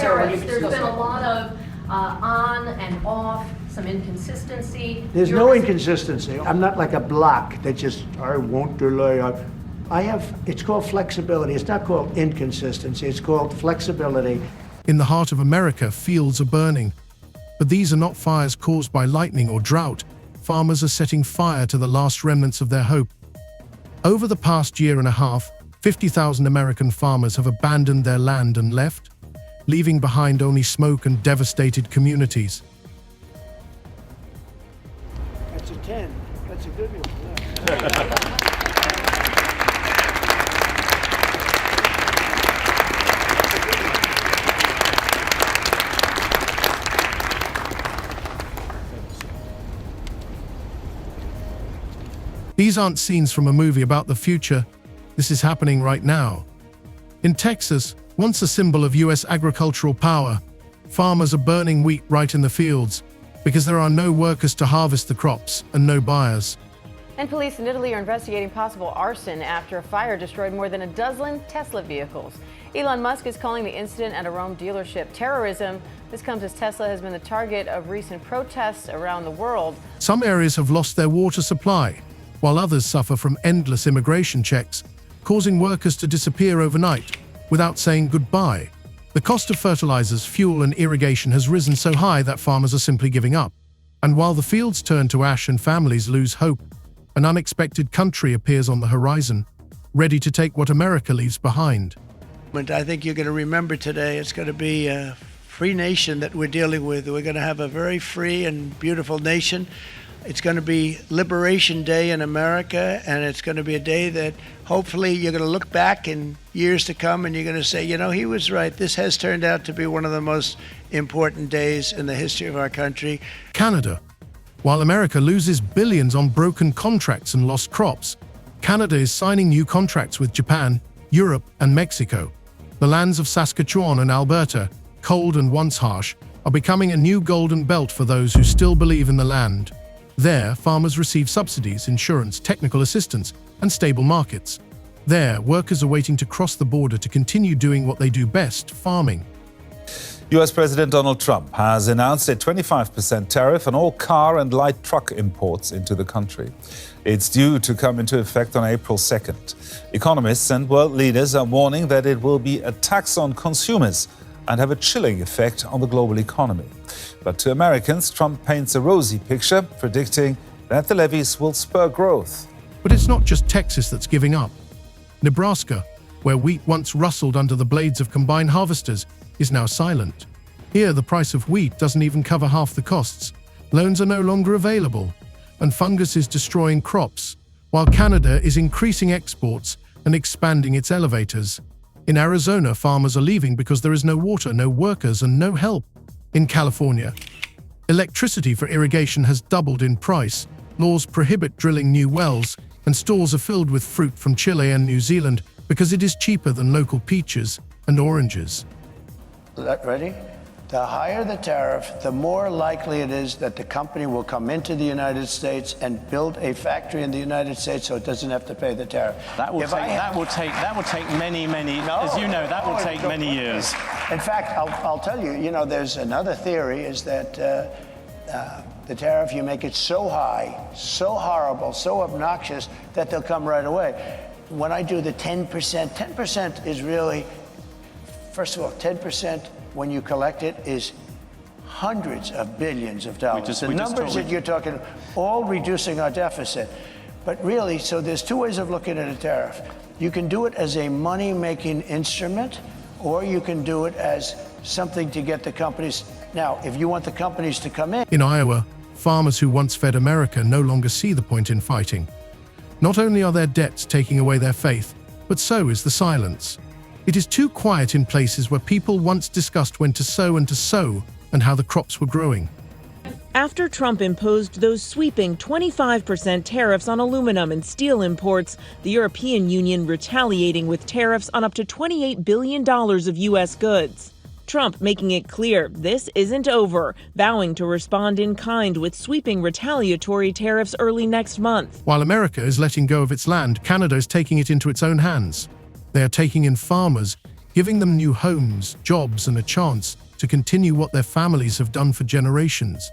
tariffs, there's been a lot of on and off, some inconsistency. There's no inconsistency. I'm not like a block that just, I won't delay. It's called flexibility. It's not called inconsistency. It's called flexibility. In the heart of America, fields are burning. But these are not fires caused by lightning or drought. Farmers are setting fire to the last remnants of their hope. Over the past year and a half, 50,000 American farmers have abandoned their land and left, leaving behind only smoke and devastated communities. That's a 10. That's a good one. Yeah. These aren't scenes from a movie about the future. This is happening right now. In Texas, once a symbol of U.S. agricultural power, farmers are burning wheat right in the fields because there are no workers to harvest the crops and no buyers. And police in Italy are investigating possible arson after a fire destroyed more than a dozen Tesla vehicles. Elon Musk is calling the incident at a Rome dealership terrorism. This comes as Tesla has been the target of recent protests around the world. Some areas have lost their water supply, while others suffer from endless immigration checks, causing workers to disappear overnight without saying goodbye. The cost of fertilizers, fuel, and irrigation has risen so high that farmers are simply giving up. And while the fields turn to ash and families lose hope, an unexpected country appears on the horizon, ready to take what America leaves behind. But I think you're going to remember today, it's going to be a free nation that we're dealing with. We're going to have a very free and beautiful nation. It's going to be Liberation Day in America, and it's going to be a day that hopefully you're going to look back in years to come and you're going to say, you know, he was right. This has turned out to be one of the most important days in the history of our country. Canada. While America loses billions on broken contracts and lost crops, Canada is signing new contracts with Japan, Europe, and Mexico. The lands of Saskatchewan and Alberta, cold and once harsh, are becoming a new golden belt for those who still believe in the land. There, farmers receive subsidies, insurance, technical assistance, and stable markets. There, workers are waiting to cross the border to continue doing what they do best, farming. US President Donald Trump has announced a 25% tariff on all car and light truck imports into the country. It's due to come into effect on April 2nd. Economists and world leaders are warning that it will be a tax on consumers and have a chilling effect on the global economy. But to Americans, Trump paints a rosy picture, predicting that the levies will spur growth. But it's not just Texas that's giving up. Nebraska, where wheat once rustled under the blades of combine harvesters, is now silent. Here, the price of wheat doesn't even cover half the costs. Loans are no longer available, and fungus is destroying crops, while Canada is increasing exports and expanding its elevators. In Arizona, farmers are leaving because there is no water, no workers, and no help. In California, electricity for irrigation has doubled in price, laws prohibit drilling new wells, and stores are filled with fruit from Chile and New Zealand because it is cheaper than local peaches and oranges. Ready? The higher the tariff, the more likely it is that the company will come into the United States and build a factory in the United States so it doesn't have to pay the tariff. That will take many, as you know, that will take many years. In fact, I'll tell you, you know, there's another theory is that the tariff, you make it so high, so horrible, so obnoxious that they'll come right away. When I do the 10%, 10% is really, first of all, 10% when you collect it is hundreds of billions of dollars. The numbers that you're talking, all reducing our deficit. But really, so there's two ways of looking at a tariff. You can do it as a money-making instrument, or you can do it as something to get the companies. Now, if you want the companies to come in. In Iowa, farmers who once fed America no longer see the point in fighting. Not only are their debts taking away their faith, but so is the silence. It is too quiet in places where people once discussed when to sow and how the crops were growing. After Trump imposed those sweeping 25% tariffs on aluminum and steel imports, the European Union retaliating with tariffs on up to $28 billion of U.S. goods. Trump making it clear this isn't over, vowing to respond in kind with sweeping retaliatory tariffs early next month. While America is letting go of its land, Canada is taking it into its own hands. They are taking in farmers, giving them new homes, jobs, and a chance to continue what their families have done for generations.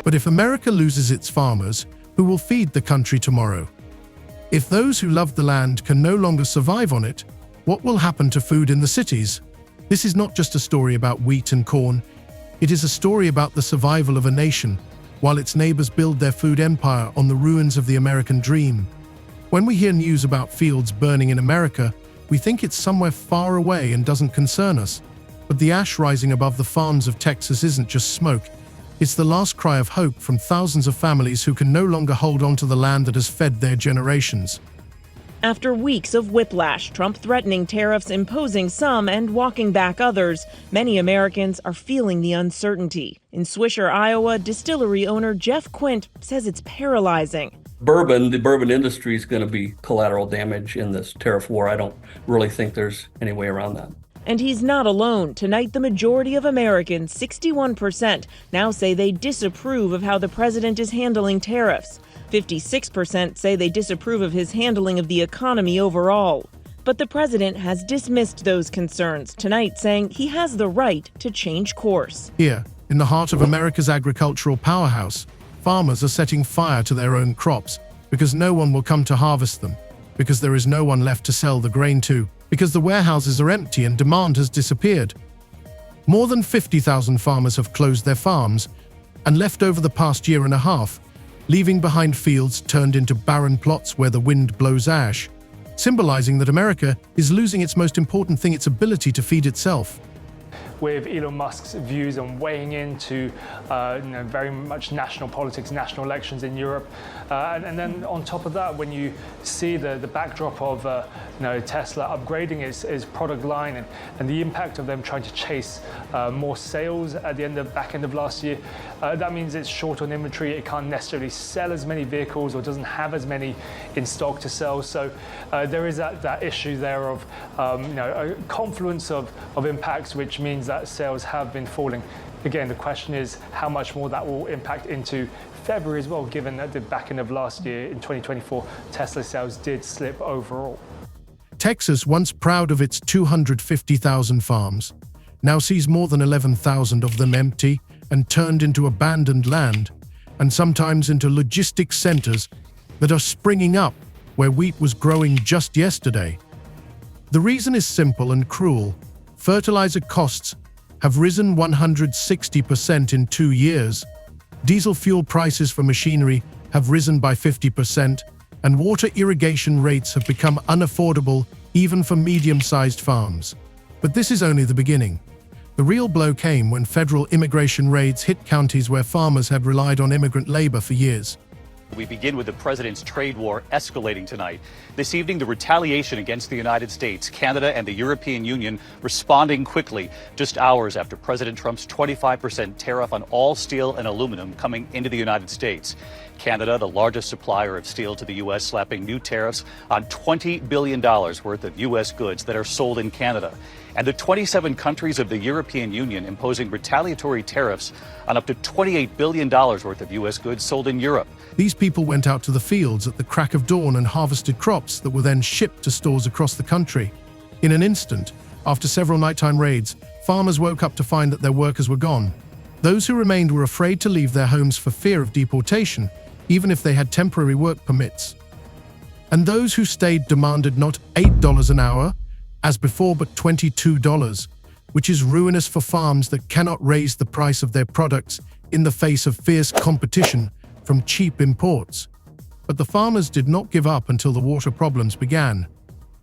But if America loses its farmers, who will feed the country tomorrow? If those who love the land can no longer survive on it, what will happen to food in the cities? This is not just a story about wheat and corn. It is a story about the survival of a nation, while its neighbors build their food empire on the ruins of the American dream. When we hear news about fields burning in America, we think it's somewhere far away and doesn't concern us. But the ash rising above the farms of Texas isn't just smoke. It's the last cry of hope from thousands of families who can no longer hold on to the land that has fed their generations. After weeks of whiplash, Trump threatening tariffs, imposing some, and walking back others, many Americans are feeling the uncertainty. In Swisher, Iowa, distillery owner Jeff Quint says it's paralyzing. The bourbon industry is going to be collateral damage in this tariff war. I don't really think there's any way around that. And he's not alone. Tonight, the majority of Americans, 61%, now say they disapprove of how the president is handling tariffs. 56% say they disapprove of his handling of the economy overall. But the president has dismissed those concerns tonight, saying he has the right to change course. Here, in the heart of America's agricultural powerhouse, farmers are setting fire to their own crops because no one will come to harvest them, because there is no one left to sell the grain to, because the warehouses are empty and demand has disappeared. More than 50,000 farmers have closed their farms and left over the past year and a half, leaving behind fields turned into barren plots where the wind blows ash, symbolizing that America is losing its most important thing, its ability to feed itself. With Elon Musk's views on weighing into very much national politics, national elections in Europe. And then on top of that, when you see the backdrop of Tesla upgrading its product line and the impact of them trying to chase more sales at the back end of last year, that means it's short on inventory. It can't necessarily sell as many vehicles or doesn't have as many in stock to sell. So there is that issue there of a confluence of impacts, which means that sales have been falling. Again, the question is how much more that will impact into February as well, given that the back end of last year in 2024, Tesla sales did slip overall. Texas, once proud of its 250,000 farms, now sees more than 11,000 of them empty and turned into abandoned land, and sometimes into logistics centers that are springing up where wheat was growing just yesterday. The reason is simple and cruel. Fertilizer costs have risen 160% in 2 years. Diesel fuel prices for machinery have risen by 50%, and water irrigation rates have become unaffordable even for medium-sized farms. But this is only the beginning. The real blow came when federal immigration raids hit counties where farmers had relied on immigrant labor for years. We begin with the president's trade war escalating tonight. This evening, the retaliation against the United States, Canada, and the European Union responding quickly, just hours after President Trump's 25% tariff on all steel and aluminum coming into the United States. Canada, the largest supplier of steel to the U.S., slapping new tariffs on $20 billion worth of U.S. goods that are sold in Canada. And the 27 countries of the European Union imposing retaliatory tariffs on up to $28 billion worth of U.S. goods sold in Europe. These people went out to the fields at the crack of dawn and harvested crops that were then shipped to stores across the country. In an instant, after several nighttime raids, farmers woke up to find that their workers were gone. Those who remained were afraid to leave their homes for fear of deportation, even if they had temporary work permits. And those who stayed demanded not $8 an hour, as before, but $22, which is ruinous for farms that cannot raise the price of their products in the face of fierce competition from cheap imports. But the farmers did not give up until the water problems began.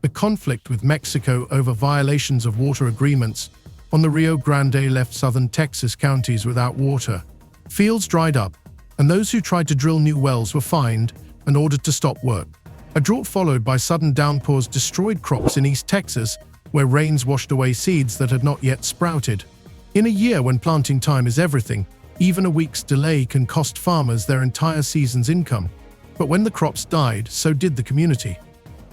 The conflict with Mexico over violations of water agreements on the Rio Grande left southern Texas counties without water. Fields dried up, and those who tried to drill new wells were fined and ordered to stop work. A drought followed by sudden downpours destroyed crops in East Texas where rains washed away seeds that had not yet sprouted. In a year when planting time is everything, even a week's delay can cost farmers their entire season's income. But when the crops died, so did the community.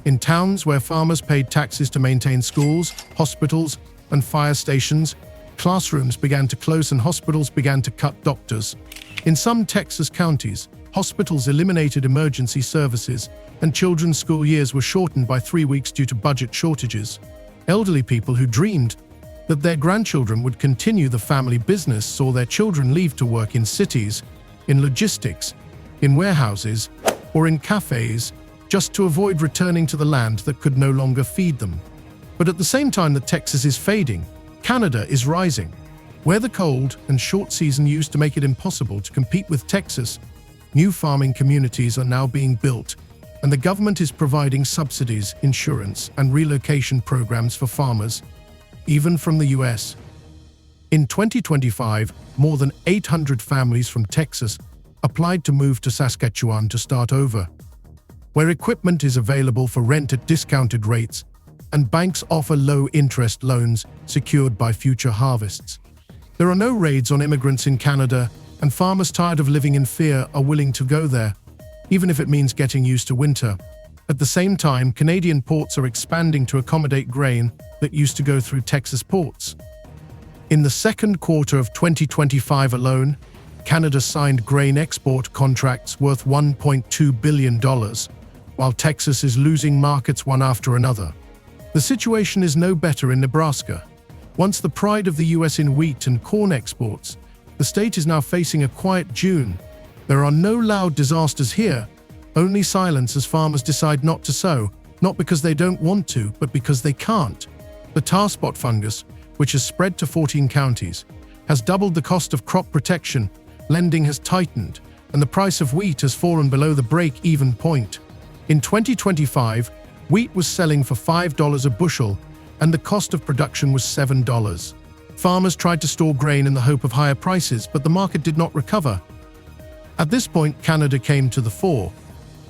In towns where farmers paid taxes to maintain schools, hospitals, and fire stations, classrooms began to close and hospitals began to cut doctors. In some Texas counties, hospitals eliminated emergency services, and children's school years were shortened by 3 weeks due to budget shortages. Elderly people who dreamed that their grandchildren would continue the family business saw their children leave to work in cities, in logistics, in warehouses, or in cafes, just to avoid returning to the land that could no longer feed them. But at the same time that Texas is fading, Canada is rising. Where the cold and short season used to make it impossible to compete with Texas, new farming communities are now being built, and the government is providing subsidies, insurance, and relocation programs for farmers, even from the US. In 2025, more than 800 families from Texas applied to move to Saskatchewan to start over, where equipment is available for rent at discounted rates, and banks offer low-interest loans secured by future harvests. There are no raids on immigrants in Canada, and farmers tired of living in fear are willing to go there, even if it means getting used to winter. At the same time, Canadian ports are expanding to accommodate grain that used to go through Texas ports. In the second quarter of 2025 alone, Canada signed grain export contracts worth $1.2 billion, while Texas is losing markets one after another. The situation is no better in Nebraska. Once the pride of the US in wheat and corn exports, the state is now facing a quiet June. There are no loud disasters here, only silence as farmers decide not to sow, not because they don't want to, but because they can't. The tar spot fungus, which has spread to 14 counties, has doubled the cost of crop protection, lending has tightened, and the price of wheat has fallen below the break-even point. In 2025, wheat was selling for $5 a bushel, and the cost of production was $7. Farmers tried to store grain in the hope of higher prices, but the market did not recover. At this point, Canada came to the fore,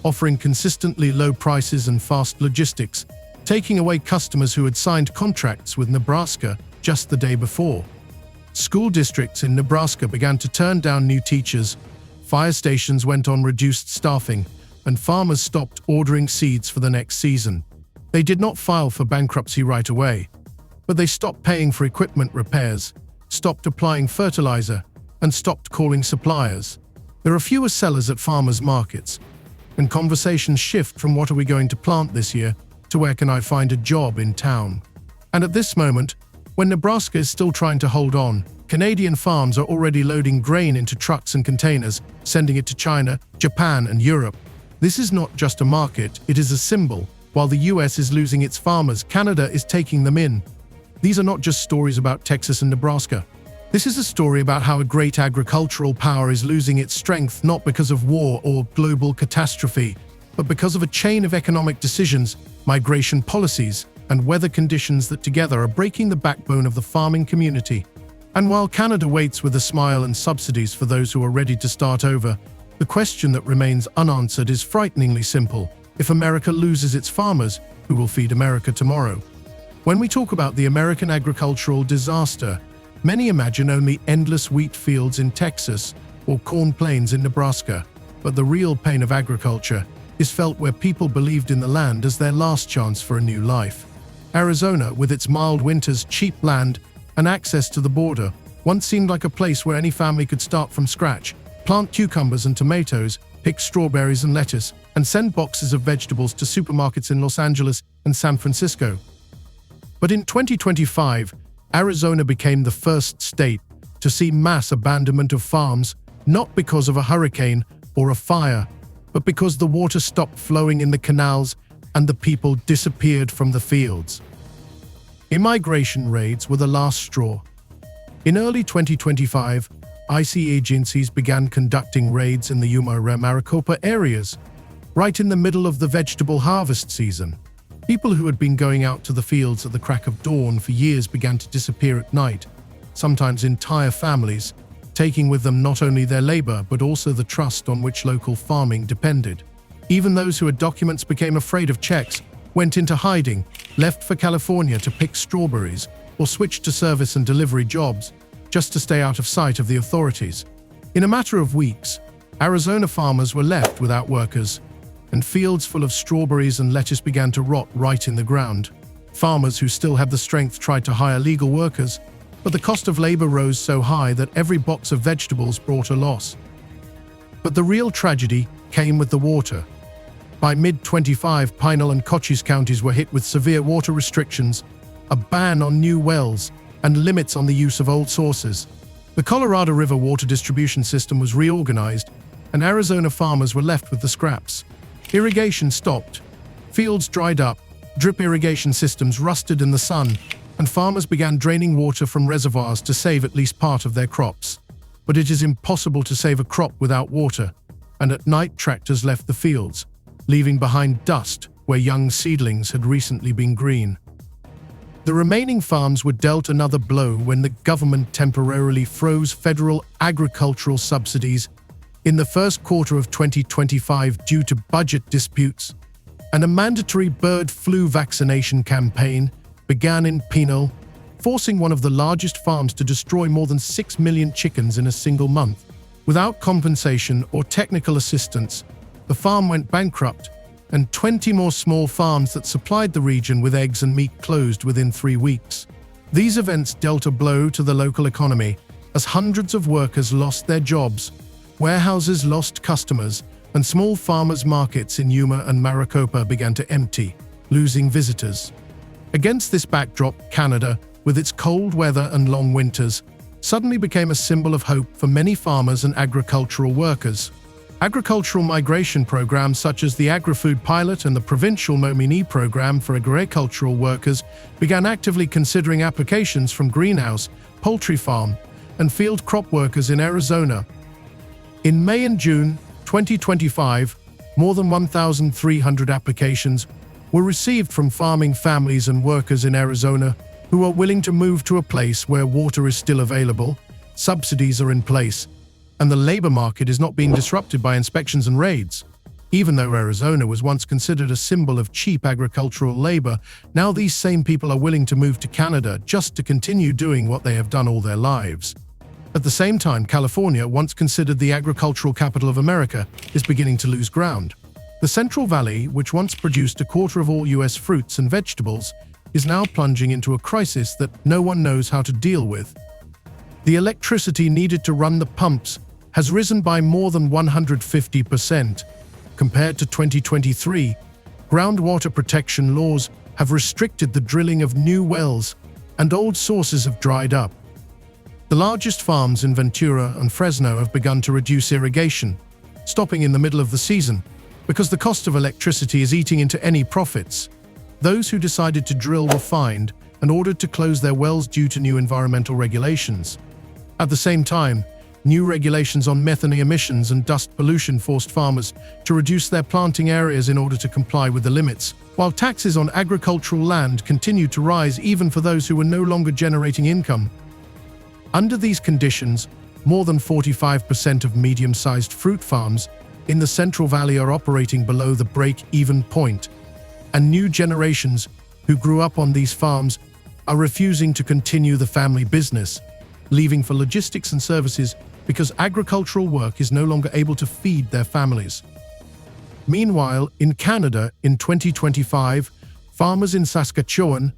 offering consistently low prices and fast logistics, taking away customers who had signed contracts with Nebraska just the day before. School districts in Nebraska began to turn down new teachers, fire stations went on reduced staffing, and farmers stopped ordering seeds for the next season. They did not file for bankruptcy right away, but they stopped paying for equipment repairs, stopped applying fertilizer, and stopped calling suppliers. There are fewer sellers at farmers' markets, and conversations shift from what are we going to plant this year to where can I find a job in town. And at this moment, when Nebraska is still trying to hold on, Canadian farms are already loading grain into trucks and containers, sending it to China, Japan, and Europe. This is not just a market, it is a symbol. While the US is losing its farmers, Canada is taking them in. These are not just stories about Texas and Nebraska. This is a story about how a great agricultural power is losing its strength not because of war or global catastrophe, but because of a chain of economic decisions, migration policies, and weather conditions that together are breaking the backbone of the farming community. And while Canada waits with a smile and subsidies for those who are ready to start over, the question that remains unanswered is frighteningly simple. If America loses its farmers, who will feed America tomorrow? When we talk about the American agricultural disaster, many imagine only endless wheat fields in Texas or corn plains in Nebraska. But the real pain of agriculture is felt where people believed in the land as their last chance for a new life. Arizona, with its mild winters, cheap land, and access to the border, once seemed like a place where any family could start from scratch, plant cucumbers and tomatoes, pick strawberries and lettuce, and send boxes of vegetables to supermarkets in Los Angeles and San Francisco. But in 2025, Arizona became the first state to see mass abandonment of farms, not because of a hurricane or a fire, but because the water stopped flowing in the canals and the people disappeared from the fields. Immigration raids were the last straw. In early 2025, IC agencies began conducting raids in the Yuma-Maricopa areas, right in the middle of the vegetable harvest season. People who had been going out to the fields at the crack of dawn for years began to disappear at night, sometimes entire families, taking with them not only their labor but also the trust on which local farming depended. Even those who had documents became afraid of checks, went into hiding, left for California to pick strawberries, or switched to service and delivery jobs just to stay out of sight of the authorities. In a matter of weeks, Arizona farmers were left without workers, and fields full of strawberries and lettuce began to rot right in the ground. Farmers who still had the strength tried to hire legal workers, but the cost of labor rose so high that every box of vegetables brought a loss. But the real tragedy came with the water. By mid-25, Pinal and Cochise counties were hit with severe water restrictions, a ban on new wells, and limits on the use of old sources. The Colorado River water distribution system was reorganized, and Arizona farmers were left with the scraps. Irrigation stopped, fields dried up, drip irrigation systems rusted in the sun, and farmers began draining water from reservoirs to save at least part of their crops. But it is impossible to save a crop without water, and at night tractors left the fields, leaving behind dust where young seedlings had recently been green. The remaining farms were dealt another blow when the government temporarily froze federal agricultural subsidies in the first quarter of 2025 due to budget disputes, and a mandatory bird flu vaccination campaign began in Pinal, forcing one of the largest farms to destroy more than 6 million chickens in a single month. Without compensation or technical assistance, the farm went bankrupt, and 20 more small farms that supplied the region with eggs and meat closed within 3 weeks. These events dealt a blow to the local economy as hundreds of workers lost their jobs, warehouses lost customers, and small farmers' markets in Yuma and Maricopa began to empty, losing visitors. Against this backdrop, Canada, with its cold weather and long winters, suddenly became a symbol of hope for many farmers and agricultural workers. Agricultural migration programs such as the Agri-Food Pilot and the Provincial Momini Program for agricultural workers began actively considering applications from greenhouse, poultry farm, and field crop workers in Arizona. In May and June 2025, more than 1,300 applications were received from farming families and workers in Arizona who are willing to move to a place where water is still available, subsidies are in place, and the labor market is not being disrupted by inspections and raids. Even though Arizona was once considered a symbol of cheap agricultural labor, now these same people are willing to move to Canada just to continue doing what they have done all their lives. At the same time, California, once considered the agricultural capital of America, is beginning to lose ground. The Central Valley, which once produced a quarter of all U.S. fruits and vegetables, is now plunging into a crisis that no one knows how to deal with. The electricity needed to run the pumps has risen by more than 150%. Compared to 2023, groundwater protection laws have restricted the drilling of new wells, and old sources have dried up. The largest farms in Ventura and Fresno have begun to reduce irrigation, stopping in the middle of the season, because the cost of electricity is eating into any profits. Those who decided to drill were fined and ordered to close their wells due to new environmental regulations. At the same time, new regulations on methane emissions and dust pollution forced farmers to reduce their planting areas in order to comply with the limits, while taxes on agricultural land continued to rise even for those who were no longer generating income. Under these conditions, more than 45% of medium-sized fruit farms in the Central Valley are operating below the break-even point, and new generations who grew up on these farms are refusing to continue the family business, leaving for logistics and services because agricultural work is no longer able to feed their families. Meanwhile, in Canada in 2025, farmers in Saskatchewan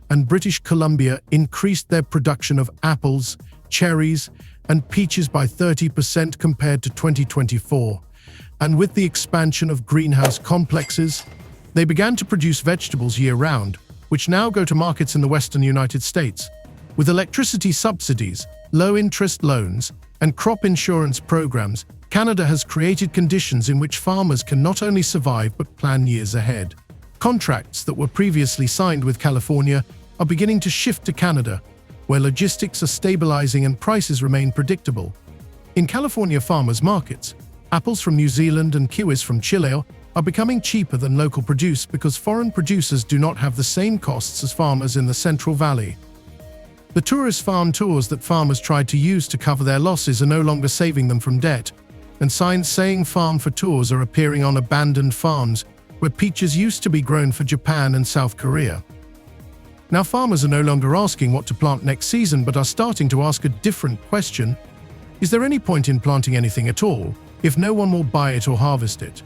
and British Columbia increased their production of apples, cherries, and peaches by 30% compared to 2024. And with the expansion of greenhouse complexes, they began to produce vegetables year-round, which now go to markets in the western United States. With electricity subsidies, low-interest loans, and crop insurance programs, Canada has created conditions in which farmers can not only survive but plan years ahead. Contracts that were previously signed with California are beginning to shift to Canada, where logistics are stabilizing and prices remain predictable. In California farmers' markets, apples from New Zealand and kiwis from Chile are becoming cheaper than local produce because foreign producers do not have the same costs as farmers in the Central Valley. The tourist farm tours that farmers tried to use to cover their losses are no longer saving them from debt, and signs saying "Farm for Tours" are appearing on abandoned farms where peaches used to be grown for Japan and South Korea. Now farmers are no longer asking what to plant next season, but are starting to ask a different question. Is there any point in planting anything at all if no one will buy it or harvest it?